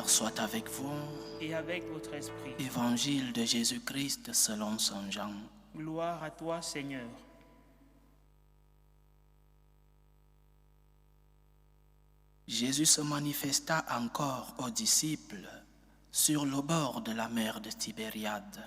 Seigneur soit avec vous. Et avec votre esprit. Évangile de Jésus-Christ selon Saint Jean. Gloire à toi, Seigneur. Jésus se manifesta encore aux disciples sur le bord de la mer de Tibériade.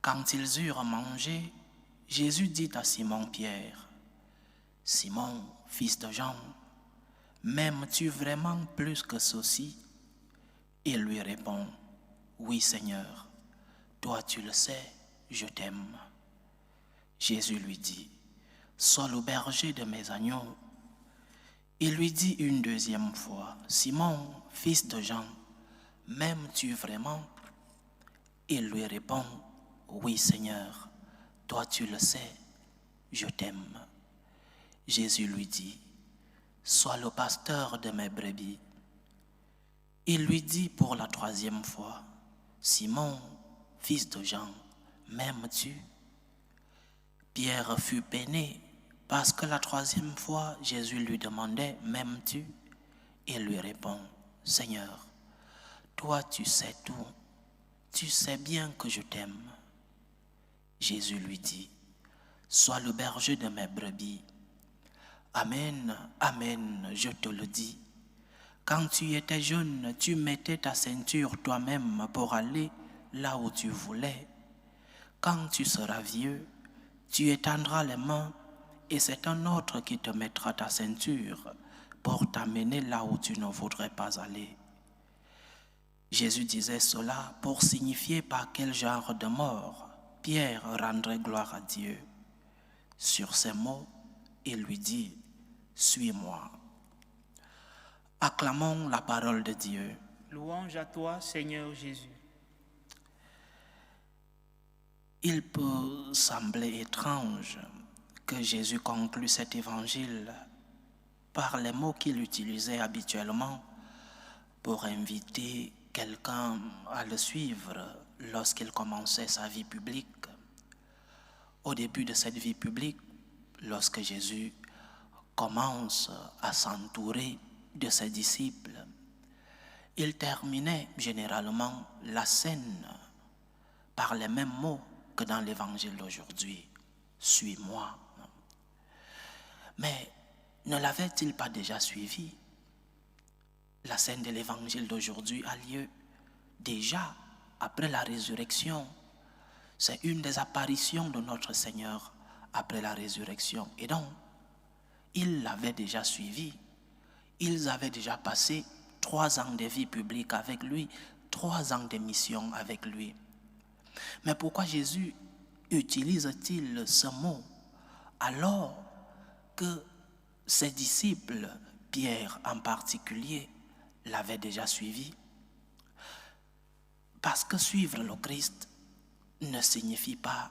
Quand ils eurent mangé, Jésus dit à Simon-Pierre, « Simon, fils de Jean, m'aimes-tu vraiment plus que ceci ?» Il lui répond, « Oui, Seigneur, toi tu le sais, je t'aime. » Jésus lui dit, « Sois le berger de mes agneaux. » Il lui dit une deuxième fois, « Simon, fils de Jean, m'aimes-tu vraiment ?» Il lui répond, « Oui, Seigneur, toi tu le sais, je t'aime. » Jésus lui dit, « Sois le pasteur de mes brebis. » Il lui dit pour la troisième fois, « Simon, fils de Jean, m'aimes-tu » Pierre fut peiné parce que la troisième fois Jésus lui demandait, « M'aimes-tu » Il lui répond, « Seigneur, toi tu sais tout, tu sais bien que je t'aime. » Jésus lui dit, « Sois le berger de mes brebis. Amen, amen, je te le dis. Quand tu étais jeune, tu mettais ta ceinture toi-même pour aller là où tu voulais. Quand tu seras vieux, tu étendras les mains et c'est un autre qui te mettra ta ceinture pour t'amener là où tu ne voudrais pas aller. » Jésus disait cela pour signifier par quel genre de mort Pierre rendrait gloire à Dieu. Sur ces mots, il lui dit, « Suis-moi. » Acclamons la parole de Dieu. Louange à toi, Seigneur Jésus. Il peut sembler étrange que Jésus conclue cet évangile par les mots qu'il utilisait habituellement pour inviter quelqu'un à le suivre lorsqu'il commençait sa vie publique. Au début de cette vie publique, lorsque Jésus commence à s'entourer de ses disciples, il terminait généralement la scène par les mêmes mots que dans l'évangile d'aujourd'hui. « Suis-moi ». Mais ne l'avait-il pas déjà suivi? La scène de l'évangile d'aujourd'hui a lieu déjà après la résurrection. C'est une des apparitions de notre Seigneur après la résurrection. Et donc, il l'avait déjà suivi. Ils avaient déjà passé 3 ans de vie publique avec lui, 3 ans de mission avec lui. Mais pourquoi Jésus utilise-t-il ce mot alors que ses disciples, Pierre en particulier, l'avaient déjà suivi? Parce que suivre le Christ ne signifie pas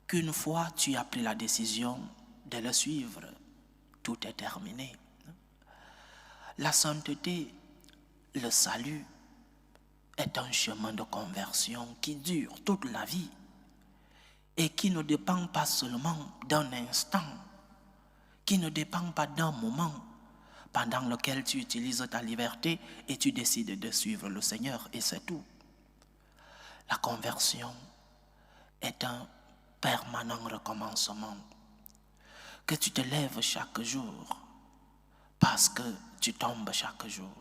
qu'une fois tu as pris la décision de le suivre, tout est terminé. La sainteté, le salut, est un chemin de conversion qui dure toute la vie et qui ne dépend pas seulement d'un instant, qui ne dépend pas d'un moment pendant lequel tu utilises ta liberté et tu décides de suivre le Seigneur et c'est tout. La conversion est un permanent recommencement. Que tu te lèves chaque jour parce que tu tombes chaque jour.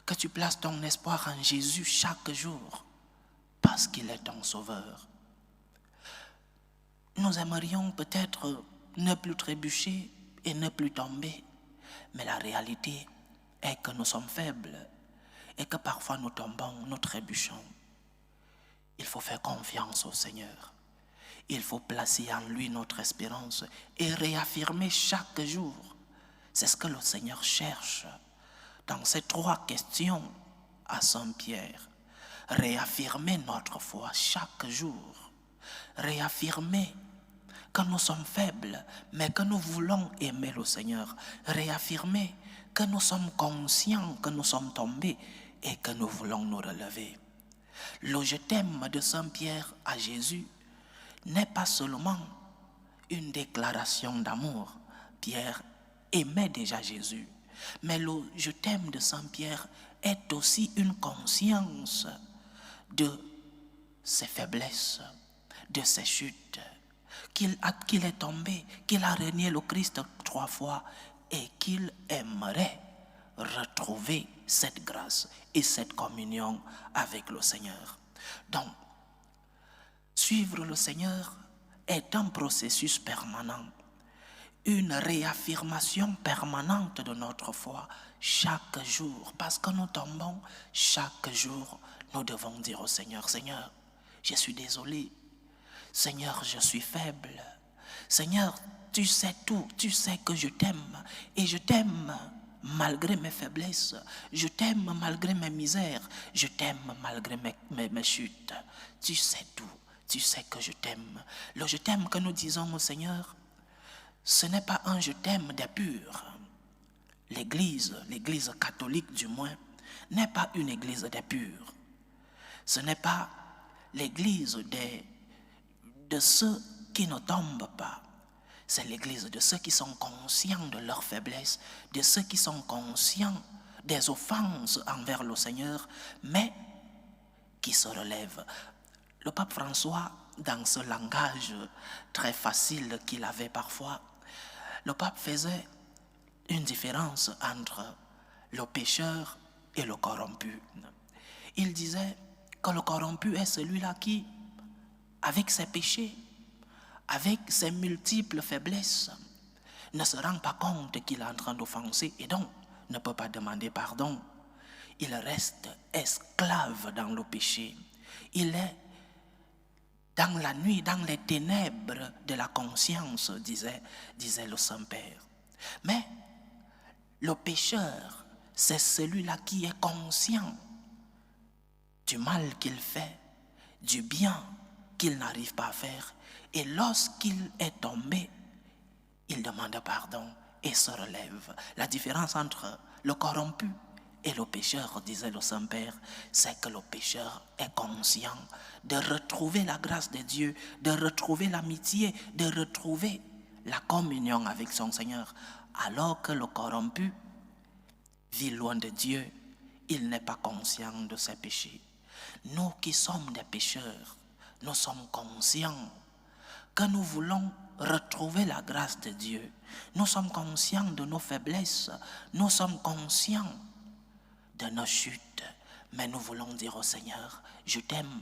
Que tu places ton espoir en Jésus chaque jour parce qu'il est ton sauveur. Nous aimerions peut-être ne plus trébucher et ne plus tomber, mais la réalité est que nous sommes faibles et que parfois nous tombons, nous trébuchons. Il faut faire confiance au Seigneur. Il faut placer en lui notre espérance et réaffirmer chaque jour. C'est ce que le Seigneur cherche dans ces 3 questions à Saint Pierre. Réaffirmer notre foi chaque jour. Réaffirmer que nous sommes faibles, mais que nous voulons aimer le Seigneur. Réaffirmer que nous sommes conscients que nous sommes tombés et que nous voulons nous relever. Le « je t'aime » de Saint Pierre à Jésus n'est pas seulement une déclaration d'amour. Pierre aimait déjà Jésus. Mais le « je t'aime » de Saint Pierre est aussi une conscience de ses faiblesses, de ses chutes, qu'il est tombé, qu'il a renié le Christ 3 fois et qu'il aimerait retrouver cette grâce et cette communion avec le Seigneur. Donc, suivre le Seigneur est un processus permanent, une réaffirmation permanente de notre foi chaque jour, parce que nous tombons chaque jour, nous devons dire au Seigneur, Seigneur, je suis désolé, Seigneur, je suis faible, Seigneur, tu sais tout, tu sais que je t'aime et je t'aime malgré mes faiblesses, je t'aime malgré mes misères, je t'aime malgré mes chutes, tu sais tout, tu sais que je t'aime. Le je t'aime que nous disons au Seigneur, ce n'est pas un je t'aime des purs. L'église catholique du moins, n'est pas une église des purs. Ce n'est pas l'église de ceux qui ne tombent pas. C'est l'église de ceux qui sont conscients de leur faiblesse, de ceux qui sont conscients des offenses envers le Seigneur, mais qui se relèvent. Le pape François, dans ce langage très facile qu'il avait parfois, le pape faisait une différence entre le pécheur et le corrompu. Il disait que le corrompu est celui-là qui, avec ses péchés, avec ses multiples faiblesses, ne se rend pas compte qu'il est en train d'offenser et donc ne peut pas demander pardon. Il reste esclave dans le péché. Il est dans la nuit, dans les ténèbres de la conscience, disait le Saint-Père. Mais le pécheur, c'est celui-là qui est conscient du mal qu'il fait, du bien qu'il n'arrive pas à faire. Et lorsqu'il est tombé, il demande pardon et se relève. La différence entre le corrompu et le pécheur, disait le Saint-Père, c'est que le pécheur est conscient de retrouver la grâce de Dieu, de retrouver l'amitié, de retrouver la communion avec son Seigneur, alors que le corrompu vit loin de Dieu, il n'est pas conscient de ses péchés. Nous qui sommes des pécheurs, nous sommes conscients que nous voulons retrouver la grâce de Dieu. Nous sommes conscients de nos faiblesses, nous sommes conscients de nos chutes, mais nous voulons dire au Seigneur, je t'aime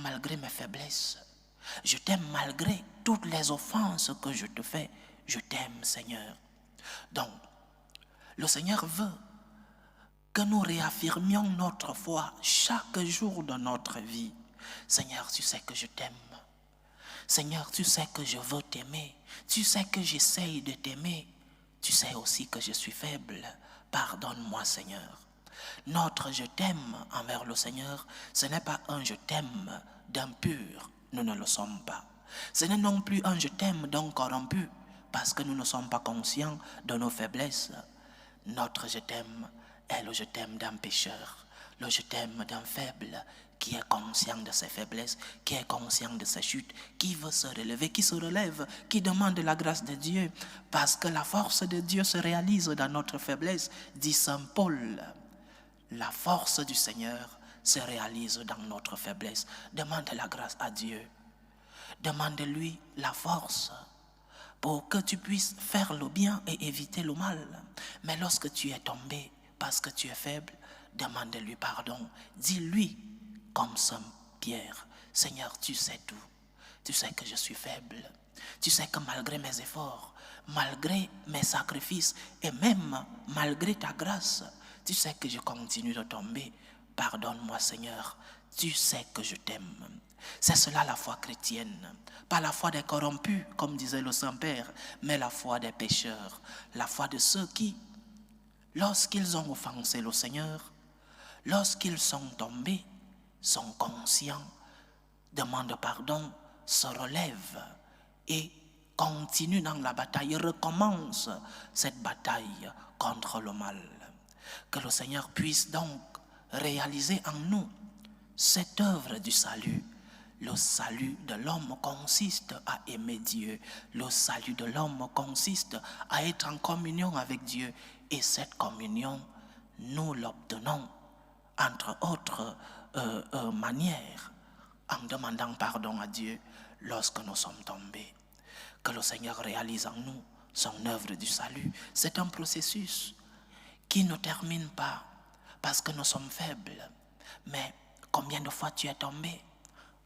malgré mes faiblesses, je t'aime malgré toutes les offenses que je te fais, je t'aime Seigneur. Donc, le Seigneur veut que nous réaffirmions notre foi chaque jour de notre vie. Seigneur, tu sais que je t'aime. Seigneur, tu sais que je veux t'aimer. Tu sais que j'essaye de t'aimer. Tu sais aussi que je suis faible. Pardonne-moi, Seigneur. Notre je t'aime envers le Seigneur, ce n'est pas un je t'aime d'impur. Nous ne le sommes pas. Ce n'est non plus un je t'aime d'un corrompu, parce que nous ne sommes pas conscients de nos faiblesses. Notre je t'aime est le je t'aime d'un pécheur, le je t'aime d'un faible qui est conscient de ses faiblesses, qui est conscient de ses chutes, qui veut se relever, qui se relève, qui demande la grâce de Dieu, parce que la force de Dieu se réalise dans notre faiblesse, dit Saint Paul. La force du Seigneur se réalise dans notre faiblesse. Demande la grâce à Dieu. Demande-lui la force pour que tu puisses faire le bien et éviter le mal. Mais lorsque tu es tombé parce que tu es faible, demande-lui pardon. Dis-lui comme Saint Pierre, Seigneur, tu sais tout. Tu sais que je suis faible. Tu sais que malgré mes efforts, malgré mes sacrifices et même malgré ta grâce, tu sais que je continue de tomber. Pardonne-moi, Seigneur. Tu sais que je t'aime. C'est cela la foi chrétienne. Pas la foi des corrompus, comme disait le Saint-Père, mais la foi des pécheurs. La foi de ceux qui, lorsqu'ils ont offensé le Seigneur, lorsqu'ils sont tombés, sont conscients, demandent pardon, se relèvent et continuent dans la bataille, recommencent cette bataille contre le mal. Que le Seigneur puisse donc réaliser en nous cette œuvre du salut. Le salut de l'homme consiste à aimer Dieu. Le salut de l'homme consiste à être en communion avec Dieu. Et cette communion nous l'obtenons, entre autres manières, en demandant pardon à Dieu lorsque nous sommes tombés. Que le Seigneur réalise en nous son œuvre du salut. C'est un processus qui ne termine pas parce que nous sommes faibles. Mais combien de fois tu es tombé?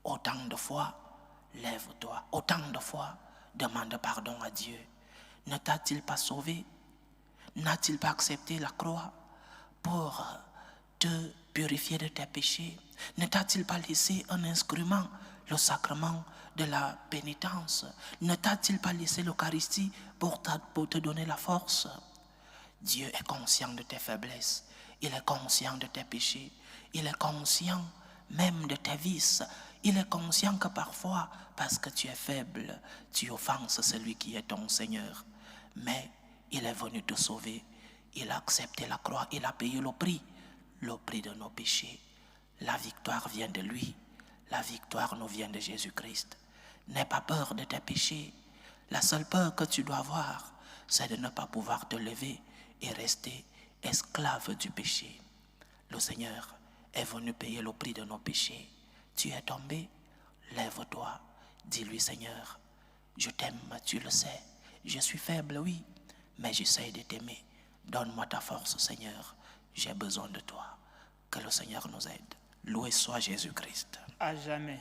Autant de fois, lève-toi. Autant de fois, demande pardon à Dieu. Ne t'a-t-il pas sauvé? N'a-t-il pas accepté la croix pour te purifier de tes péchés? Ne t'a-t-il pas laissé un instrument, le sacrement de la pénitence? Ne t'a-t-il pas laissé l'Eucharistie pour te donner la force? Dieu est conscient de tes faiblesses, il est conscient de tes péchés, il est conscient même de tes vices. Il est conscient que parfois, parce que tu es faible, tu offenses celui qui est ton Seigneur. Mais il est venu te sauver, il a accepté la croix, il a payé le prix de nos péchés. La victoire vient de lui, la victoire nous vient de Jésus-Christ. N'aie pas peur de tes péchés. La seule peur que tu dois avoir, c'est de ne pas pouvoir te lever et rester esclave du péché. Le Seigneur est venu payer le prix de nos péchés. Tu es tombé, lève-toi, dis-lui: Seigneur, je t'aime, tu le sais, je suis faible, oui, mais j'essaie de t'aimer. Donne-moi ta force, Seigneur, j'ai besoin de toi. Que le Seigneur nous aide. Loué soit Jésus-Christ. À jamais.